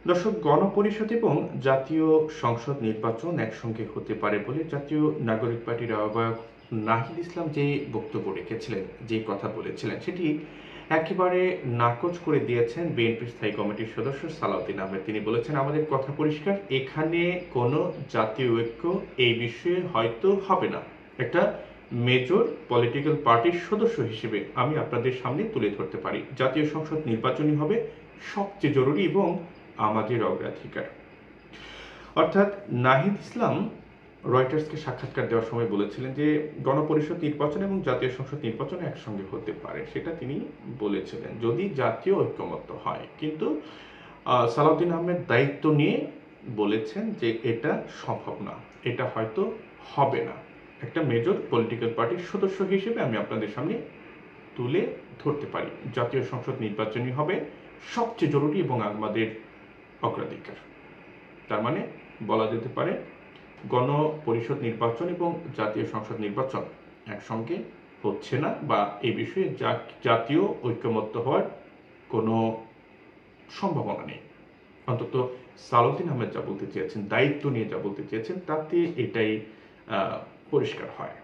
দর্শক, গণপরিষদ এবং জাতীয় সংসদ নির্বাচন একসঙ্গে হতে পারে বলে জাতীয় নাগরিক পার্টির আহ্বায়ক নাহিদ ইসলাম যে বক্তব্য রেখেছিলেন, যে কথা বলেছিলেন, সেটি একেবারে নাকচ করে দিয়েছেন বিএনপির স্থায়ী কমিটির সদস্য সালাউদ্দিন আহমেদ। তিনি বলেছেন, আমাদের কথা পরিষ্কার, এখানে কোনো জাতীয় ঐক্য এই বিষয়ে হয়তো হবে না। একটা মেজর পলিটিক্যাল পার্টির সদস্য হিসেবে আমি আপনাদের সামনে তুলে ধরতে পারি, জাতীয় সংসদ নির্বাচনই হবে সবচেয়ে জরুরি এবং আমাদের অগ্রাধিকার। অর্থাৎ নাহিদ ইসলাম রয়টার্সকে সাক্ষাৎকার দেওয়ার সময় বলেছিলেন যে গণপরিষদ নির্বাচন এবং জাতীয় সংসদ নির্বাচন একসঙ্গে হতে পারে, সেটা তিনি বলেছিলেন যদি জাতীয় ঐক্যমত্য হয়। কিন্তু সালাউদ্দিন আহমেদ দায়িত্ব নিয়ে বলেছেন যে এটা সম্ভব না, এটা হয়তো হবে না। একটা মেজর পলিটিক্যাল পার্টির সদস্য হিসেবে আমি আপনাদের সামনে তুলে ধরতে পারি, জাতীয় সংসদ নির্বাচনই হবে সবচেয়ে জরুরি এবং আমাদের অগ্রাধিকার। তার মানে বলা যেতে পারে গণপরিষদ নির্বাচন এবং জাতীয় সংসদ নির্বাচন একসঙ্গে হচ্ছে না, বা এই বিষয়ে জাতীয় ঐক্যমত্য হওয়ার কোনো সম্ভাবনা নেই। অন্তত সালাউদ্দিন আহমেদ যা বলতে চেয়েছেন, দায়িত্ব নিয়ে যা বলতে চেয়েছেন, তাতে এটাই পরিষ্কার হয়।